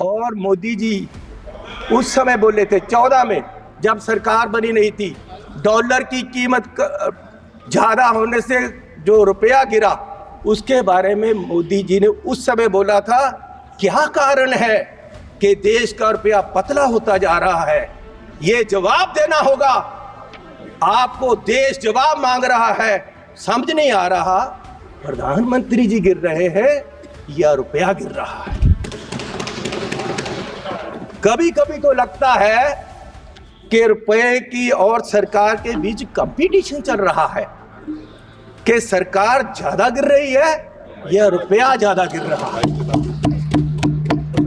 और मोदी जी उस समय बोले थे 14 में, जब सरकार बनी नहीं थी, डॉलर की कीमत ज्यादा होने से जो रुपया गिरा, उसके बारे में मोदी जी ने उस समय बोला था क्या कारण है कि देश का रुपया पतला होता जा रहा है। ये जवाब देना होगा आपको, देश जवाब मांग रहा है। समझ नहीं आ रहा प्रधानमंत्री जी गिर रहे हैं या रुपया गिर रहा है। कभी कभी तो लगता है कि रुपए की और सरकार के बीच कंपटीशन चल रहा है कि सरकार ज्यादा गिर रही है या रुपया ज्यादा गिर रहा है।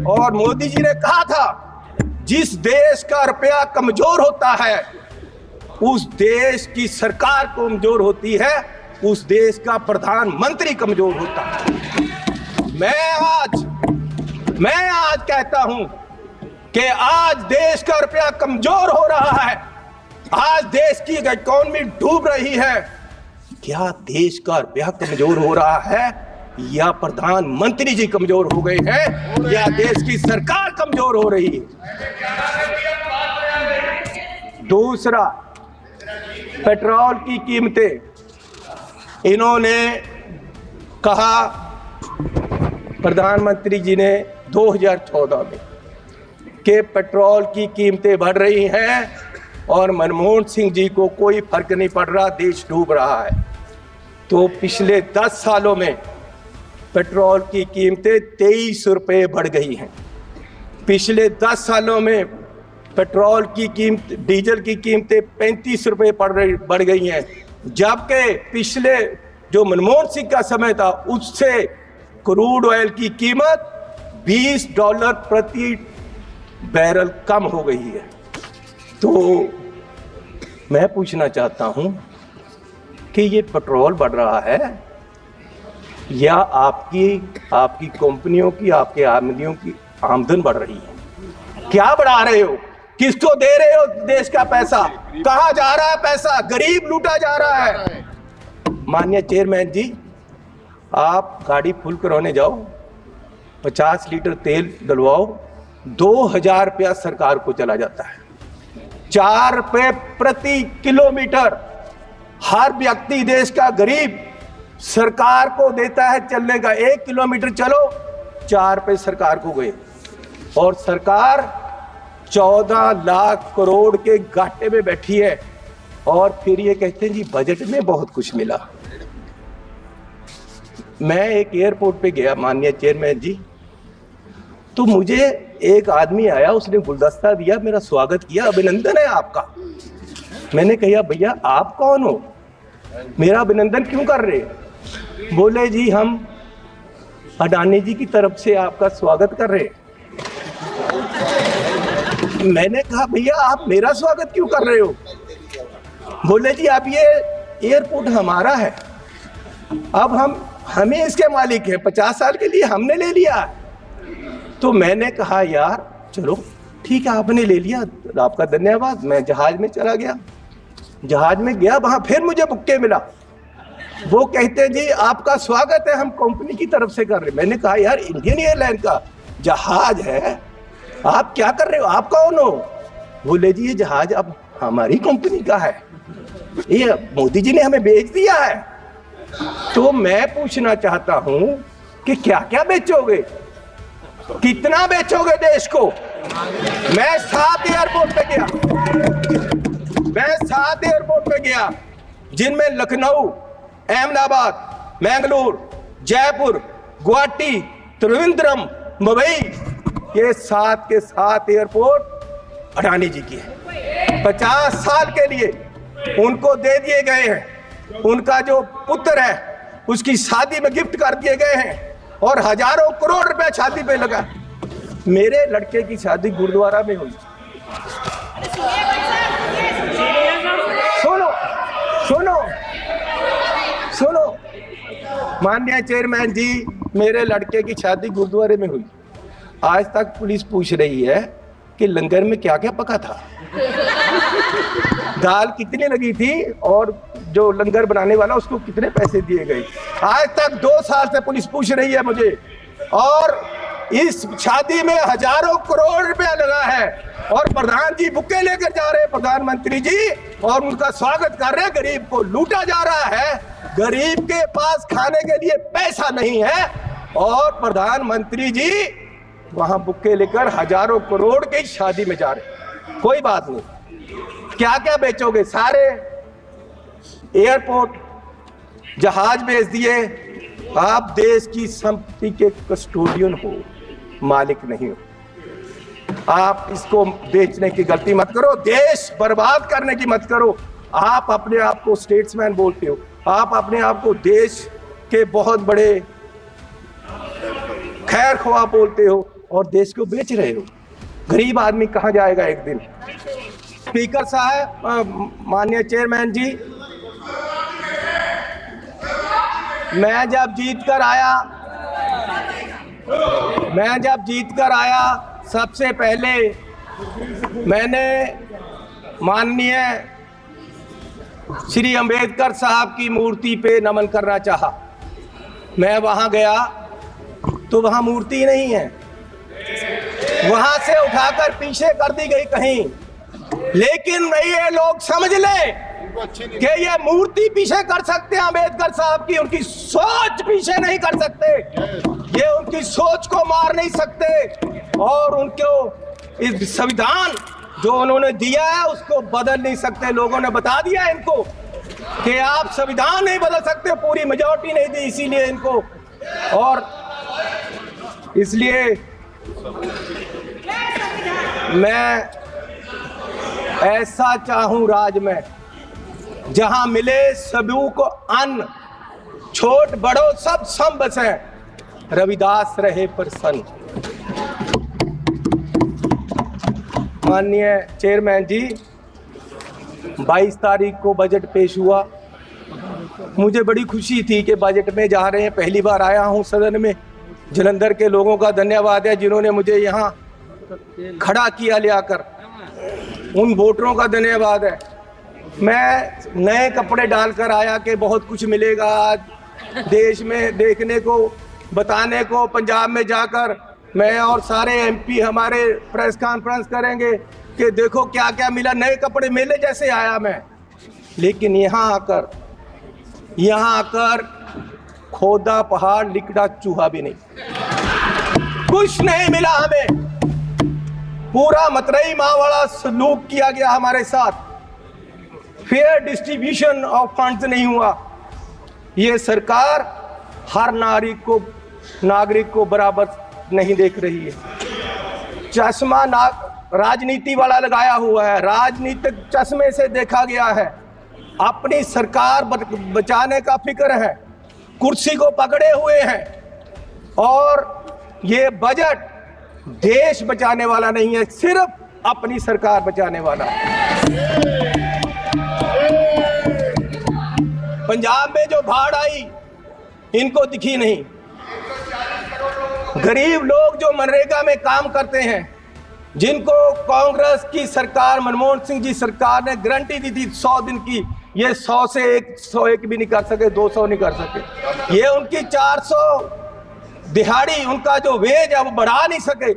और मोदी जी ने कहा था जिस देश का रुपया कमजोर होता है उस देश की सरकार कमजोर होती है, उस देश का प्रधानमंत्री कमजोर होता है। मैं आज कहता हूं कि आज देश का रुपया कमजोर हो रहा है, आज देश की इकोनॉमी डूब रही है। क्या देश का रुपया कमजोर हो रहा है या प्रधानमंत्री जी कमजोर हो गए हैं या देश की सरकार कमजोर हो रही है? दूसरा, पेट्रोल की कीमतें, इन्होंने कहा प्रधानमंत्री जी ने 2014 में कि पेट्रोल की कीमतें बढ़ रही हैं और मनमोहन सिंह जी को कोई फर्क नहीं पड़ रहा, देश डूब रहा है। तो पिछले 10 सालों में पेट्रोल की कीमतें 23 रुपये बढ़ गई हैं। पिछले 10 सालों में पेट्रोल की कीमत, डीजल की कीमतें 35 रुपये बढ़ गई हैं, जबकि पिछले जो मनमोहन सिंह का समय था उससे क्रूड ऑयल की कीमत $20 प्रति बैरल कम हो गई है। तो मैं पूछना चाहता हूं कि ये पेट्रोल बढ़ रहा है या आपकी कंपनियों की, आपके आमदनियों की आमदन बढ़ रही है? क्या बढ़ा रहे हो? किसको दे रहे हो देश का पैसा? कहां जा रहा है पैसा? गरीब लूटा जा रहा है। माननीय चेयरमैन जी, आप गाड़ी फुल करवाने जाओ, 50 लीटर तेल डलवाओ, 2000 रुपया सरकार को चला जाता है। 4 रुपये प्रति किलोमीटर हर व्यक्ति, देश का गरीब सरकार को देता है चलने का। 1 किलोमीटर चलो 4 रुपये सरकार को गए, और सरकार 14 लाख करोड़ के घाटे में बैठी है। और फिर ये कहते हैं जी बजट में बहुत कुछ मिला। मैं एक एयरपोर्ट पे गया माननीय चेयरमैन जी, तो मुझे एक आदमी आया, उसने गुलदस्ता दिया, मेरा स्वागत किया, अभिनंदन है आपका। मैंने कहा भैया आप कौन हो, मेरा अभिनंदन क्यों कर रहे? बोले जी हम अडानी जी की तरफ से आपका स्वागत कर रहे। मैंने कहा भैया आप मेरा स्वागत क्यों कर रहे हो? बोले जी अब ये एयरपोर्ट हमारा है, अब हमें इसके मालिक है, 50 साल के लिए हमने ले लिया। तो मैंने कहा यार चलो ठीक है, आपने ले लिया, आपका धन्यवाद। मैं जहाज में चला गया, जहाज में गया, वहां फिर मुझे बुक्के मिला। वो कहते हैं जी आपका स्वागत है, हम कंपनी की तरफ से कर रहे। मैंने कहा यार इंडियन एयरलाइन का जहाज है, आप क्या कर रहे हो, आप कौन हो? बोले जी ये जहाज अब हमारी कंपनी का है, ये मोदी जी ने हमें बेच दिया है। तो मैं पूछना चाहता हूं कि क्या क्या बेचोगे, कितना बेचोगे देश को? मैं 7 एयरपोर्ट पे गया, जिनमें लखनऊ, अहमदाबाद, मैंगलोर, जयपुर, गुवाहाटी, त्रिवेंद्रम, मुंबई, ये 7 के 7 एयरपोर्ट अडानी जी की है। 50 साल के लिए उनको दे दिए गए हैं। उनका जो पुत्र है उसकी शादी में गिफ्ट कर दिए गए हैं, और हजारों करोड़ रुपए शादी पे लगा। मेरे लड़के की शादी गुरुद्वारा में हुई। सुनो माननीय चेयरमैन जी, मेरे लड़के की शादी गुरुद्वारे में हुई। आज तक पुलिस पूछ रही है कि लंगर में क्या क्या पका था, दाल कितनी लगी थी, और जो लंगर बनाने वाला उसको कितने पैसे दिए गए। आज तक 2 साल से पुलिस पूछ रही है मुझे। और इस शादी में हजारों करोड़ रुपया लगा है और प्रधान जी बुके लेकर जा रहे हैं, प्रधानमंत्री जी, और उनका स्वागत कर रहे हैं। गरीब को लूटा जा रहा है, गरीब के पास खाने के लिए पैसा नहीं है और प्रधानमंत्री जी वहां बुके लेकर हजारों करोड़ की शादी में जा रहे। कोई बात नहीं, क्या क्या बेचोगे? सारे एयरपोर्ट, जहाज बेच दिए। आप देश की संपत्ति के कस्टोडियन हो, मालिक नहीं हो। आप इसको बेचने की गलती मत करो, देश बर्बाद करने की मत करो। आप अपने आप को स्टेट्समैन बोलते हो, आप अपने आप को देश के बहुत बड़े खैर ख्वाह बोलते हो और देश को बेच रहे हो। गरीब आदमी कहां जाएगा एक दिन? स्पीकर साहब, माननीय चेयरमैन जी, मैं जब जीत कर आया सबसे पहले मैंने माननीय श्री अंबेडकर साहब की मूर्ति पे नमन करना चाहा। मैं वहां गया तो वहां मूर्ति नहीं है, वहां से उठाकर पीछे कर दी गई कहीं। लेकिन ये लोग समझ ले कि ये मूर्ति पीछे कर सकते हैं अंबेडकर साहब की, उनकी सोच पीछे नहीं कर सकते, ये उनकी सोच को मार नहीं सकते और उनको इस संविधान जो उन्होंने दिया है उसको बदल नहीं सकते। लोगों ने बता दिया इनको कि आप संविधान नहीं बदल सकते, पूरी मेजॉरिटी नहीं दी इसीलिए इनको। और इसलिए मैं ऐसा चाहूं राज में जहां मिले सभी को अन्न, छोट बड़ो सब सम बसे, रविदास रहे प्रसन्न। माननीय चेयरमैन जी, 22 तारीख को बजट पेश हुआ। मुझे बड़ी खुशी थी कि बजट में जा रहे हैं, पहली बार आया हूं सदन में। जलंधर के लोगों का धन्यवाद है जिन्होंने मुझे यहाँ खड़ा किया ले आकर, उन वोटरों का धन्यवाद है। मैं नए कपड़े डालकर आया कि बहुत कुछ मिलेगा आज देश में देखने को, बताने को। पंजाब में जाकर मैं और सारे एमपी हमारे प्रेस कॉन्फ्रेंस करेंगे कि देखो क्या क्या मिला, नए कपड़े मेले जैसे आया मैं। लेकिन यहाँ आकर खोदा पहाड़, लिकड़ा चूहा भी नहीं, कुछ नहीं मिला हमें। पूरा मतरई माँ वाला सलूक किया गया हमारे साथ, फेयर डिस्ट्रीब्यूशन ऑफ फंड्स नहीं हुआ। ये सरकार हर नागरिक को बराबर नहीं देख रही है। चश्मा राजनीति वाला लगाया हुआ है, राजनीतिक चश्मे से देखा गया है। अपनी सरकार बचाने का फिक्र है, कुर्सी को पकड़े हुए हैं और ये बजट देश बचाने वाला नहीं है, सिर्फ अपनी सरकार बचाने वाला है। पंजाब में जो बाढ़ आई इनको दिखी नहीं। गरीब लोग जो मनरेगा में काम करते हैं, जिनको कांग्रेस की सरकार, मनमोहन सिंह जी सरकार ने गारंटी दी थी 100 दिन की, ये 100 से 101 भी नहीं कर सके, 200 नहीं कर सके। ये उनकी 400 दिहाड़ी, उनका जो वेज है वो बढ़ा नहीं सके।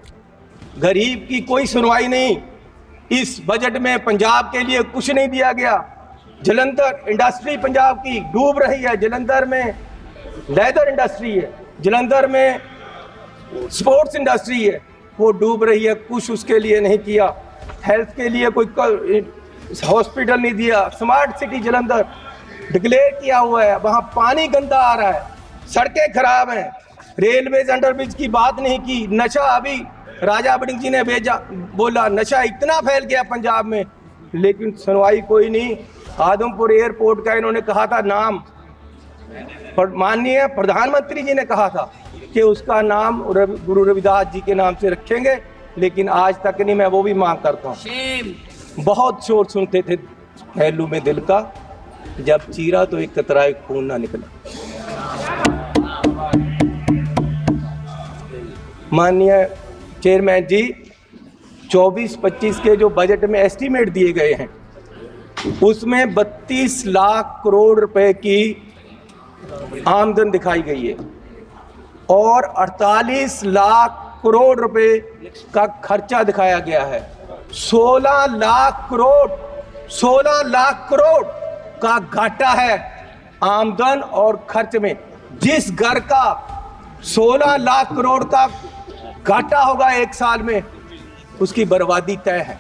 गरीब की कोई सुनवाई नहीं। इस बजट में पंजाब के लिए कुछ नहीं दिया गया। जलंधर इंडस्ट्री पंजाब की डूब रही है, जलंधर में लेदर इंडस्ट्री है, जलंधर में स्पोर्ट्स इंडस्ट्री है, वो डूब रही है, कुछ उसके लिए नहीं किया। हेल्थ के लिए कोई हॉस्पिटल नहीं दिया। स्मार्ट सिटी जलंधर डिक्लेयर किया हुआ है, वहाँ पानी गंदा आ रहा है, सड़कें खराब हैं, रेलवे अंडरब्रिज की बात नहीं की। नशा, अभी राजा बड़िंग जी ने बोला नशा इतना फैल गया पंजाब में, लेकिन सुनवाई कोई नहीं। आदमपुर एयरपोर्ट का इन्होंने कहा था नाम, माननीय प्रधानमंत्री जी ने कहा था कि उसका नाम गुरु रविदास जी के नाम से रखेंगे, लेकिन आज तक नहीं। मैं वो भी मांग करता हूँ। बहुत शोर सुनते थे पहलू में दिल का, जब चीरा तो एक कतराए खून ना निकला। माननीय चेयरमैन जी, 24-25 के जो बजट में एस्टीमेट दिए गए हैं उसमें 32 लाख करोड़ रुपए की आमदन दिखाई गई है और 48 लाख करोड़ रुपए का खर्चा दिखाया गया है। 16 लाख करोड़ का घाटा है आमदन और खर्च में। जिस घर का 16 लाख करोड़ का घाटा होगा एक साल में, उसकी बर्बादी तय है।